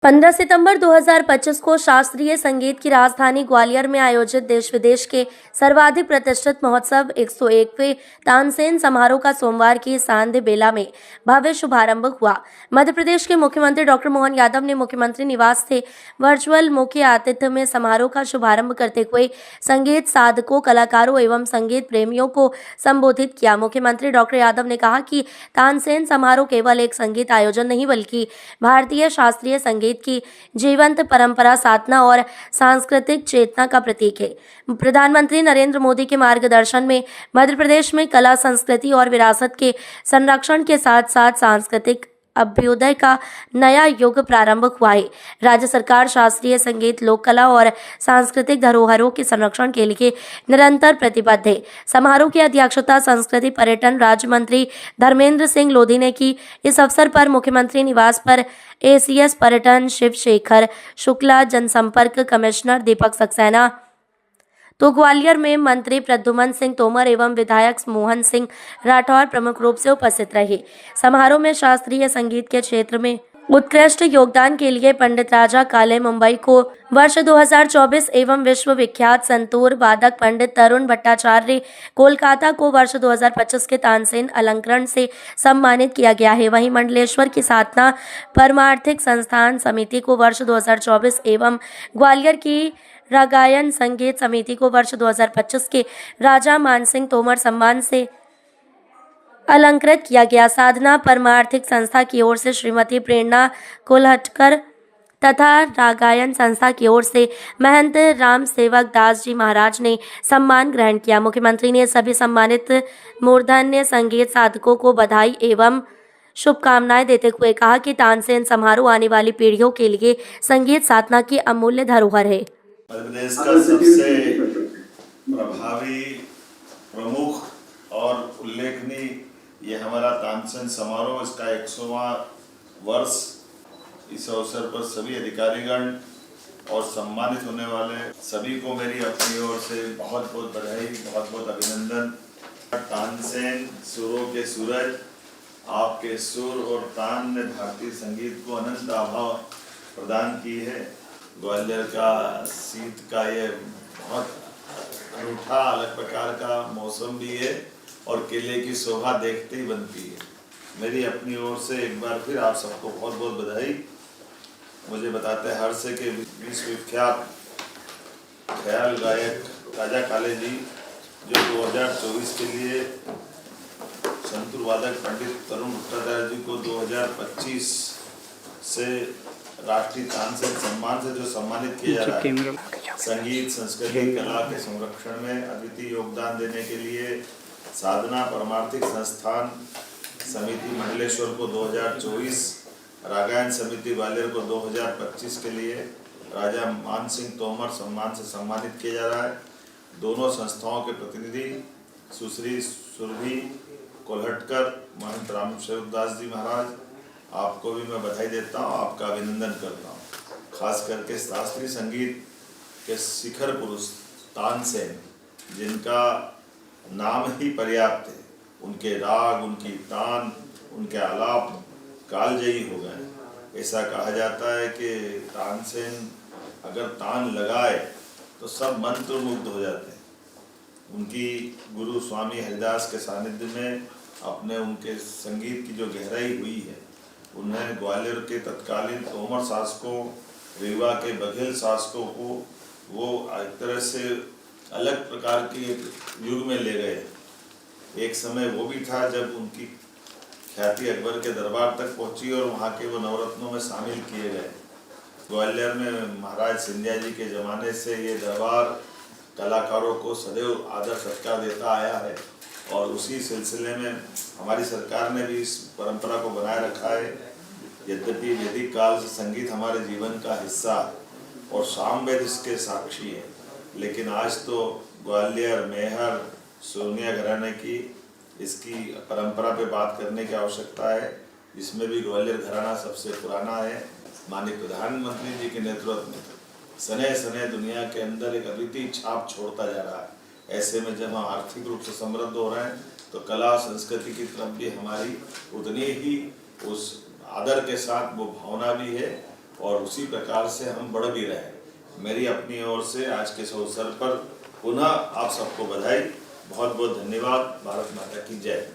15 सितंबर 2025 को शास्त्रीय संगीत की राजधानी ग्वालियर में आयोजित देश विदेश के सर्वाधिक प्रतिष्ठित महोत्सव 101वें तानसेन समारोह का सोमवार की सांध्य बेला में भव्य शुभारंभ हुआ। मध्य प्रदेश के मुख्यमंत्री डॉक्टर मोहन यादव ने मुख्यमंत्री निवास से वर्चुअल मुख्य आतिथ्य में समारोह का शुभारंभ करते हुए संगीत साधकों, कलाकारों एवं संगीत प्रेमियों को संबोधित किया। मुख्यमंत्री डॉक्टर यादव ने कहा कि तानसेन समारोह केवल एक संगीत आयोजन नहीं बल्कि भारतीय शास्त्रीय संगीत की जीवंत परंपरा, साधना और सांस्कृतिक चेतना का प्रतीक है। प्रधानमंत्री नरेंद्र मोदी के मार्गदर्शन में मध्य प्रदेश में कला, संस्कृति और विरासत के संरक्षण के साथ साथ सांस्कृतिक अभ्युदय का नया युग प्रारंभ हुआ है। राज्य सरकार शास्त्रीय संगीत, लोक कला और सांस्कृतिक धरोहरों के संरक्षण के लिए निरंतर प्रतिबद्ध है। समारोह की अध्यक्षता संस्कृति पर्यटन राज्य मंत्री धर्मेंद्र सिंह लोधी ने की। इस अवसर पर मुख्यमंत्री निवास पर एसीएस पर्यटन शिव शेखर शुक्ला, जनसंपर्क कमिश्नर दीपक सक्सेना तो ग्वालियर में मंत्री प्रद्युमन सिंह तोमर एवं विधायक मोहन सिंह राठौर प्रमुख रूप से उपस्थित रहे। समारोह में शास्त्रीय संगीत के क्षेत्र में उत्कृष्ट योगदान के लिए पंडित राजा काले मुंबई को वर्ष 2024 एवं विश्व विख्यात संतूर वादक पंडित तरुण भट्टाचार्य कोलकाता को वर्ष 2025 के तानसेन अलंकरण से सम्मानित किया गया है। वहीं मंडलेश्वर की साधना परमार्थिक संस्थान समिति को वर्ष 2024 एवं ग्वालियर की रागायन संगीत समिति को वर्ष 2025 के राजा मानसिंह तोमर सम्मान से अलंकृत किया गया। साधना परमार्थिक संस्था की ओर से श्रीमती प्रेरणा कोल्हटकर तथा रागायन संस्था की ओर से महंत राम सेवक दास जी महाराज ने सम्मान ग्रहण किया। मुख्यमंत्री ने सभी सम्मानित मूर्धन्य संगीत साधकों को बधाई एवं शुभकामनाएं देते हुए कहा कि तानसेन समारोह आने वाली पीढ़ियों के लिए संगीत साधना की अमूल्य धरोहर है। मध्य प्रदेश का सबसे प्रभावी, प्रमुख और उल्लेखनीय ये हमारा तानसेन समारोह, इसका 100वां वर्ष। इस अवसर पर सभी अधिकारीगण और सम्मानित होने वाले सभी को मेरी अपनी ओर से बहुत बहुत बधाई, बहुत बहुत अभिनंदन। तानसेन सुरों के सूरज, आपके सुर और तान ने भारतीय संगीत को अनंत आभा प्रदान की है। ग्वालियर का शीत का ये बहुत अनूठा अलग प्रकार का मौसम भी है और किले की शोभा देखते ही बनती है। मेरी अपनी ओर से एक बार फिर आप सबको बहुत बहुत बधाई। मुझे बताते हर्ष है कि विश्वविख्यात ख्याल गायक राजा काले जी जो 2024 के लिए संतूर वादक पंडित तरुण भट्टाचार्य जी को 2025 से राष्ट्रीय तानसेन सम्मान से जो सम्मानित किया जा रहा है, संगीत, संस्कृति, कला के संरक्षण में अद्वितीय योगदान देने के लिए साधना परमार्थिक संस्थान समिति मंडलेश्वर को 2024, रागायन समिति ग्वालियर को 2025 के लिए राजा मान सिंह तोमर सम्मान से सम्मानित किया जा रहा है। दोनों संस्थाओं के प्रतिनिधि सुश्री सुरभि कोल्हटकर, महंत राम सेवक दास जी महाराज, आपको भी मैं बधाई देता हूँ, आपका अभिनंदन करता हूँ। खास करके शास्त्रीय संगीत के शिखर पुरुष तानसेन, जिनका नाम ही पर्याप्त है, उनके राग, उनकी तान, उनके आलाप कालजयी हो गए। ऐसा कहा जाता है कि तानसेन अगर तान लगाए तो सब मंत्र मुग्ध हो जाते हैं। उनकी गुरु स्वामी हरिदास के सानिध्य में अपने उनके संगीत की जो गहराई हुई है, उन्हें ग्वालियर के तत्कालीन तोमर शासकों, रीवा के बघेल शासकों को वो एक तरह से अलग प्रकार के युग में ले गए। एक समय वो भी था जब उनकी ख्याति अकबर के दरबार तक पहुंची और वहाँ के वो नवरत्नों में शामिल किए गए। ग्वालियर में महाराज सिंधिया जी के ज़माने से ये दरबार कलाकारों को सदैव आदर सत्कार देता आया है और उसी सिलसिले में हमारी सरकार ने भी इस परंपरा को बनाए रखा है। यद्यपि वैदिक काल से संगीत हमारे जीवन का हिस्सा और सामवेद इसके साक्षी है, लेकिन आज तो ग्वालियर, मेहर, सोनिया घराने की इसकी परंपरा पे बात करने की आवश्यकता है, जिसमें भी ग्वालियर घराना सबसे पुराना है। माननीय प्रधानमंत्री जी के नेतृत्व में सने सने दुनिया के अंदर एक अद्वितीय छाप छोड़ता जा रहा है। ऐसे में जब हम आर्थिक रूप से समृद्ध हो रहे हैं तो कला संस्कृति की तरफ भी हमारी उतनी ही उस आदर के साथ वो भावना भी है और उसी प्रकार से हम बढ़ भी रहे। मेरी अपनी ओर से आज के इस अवसर पर पुनः आप सबको बधाई, बहुत बहुत धन्यवाद। भारत माता की जय।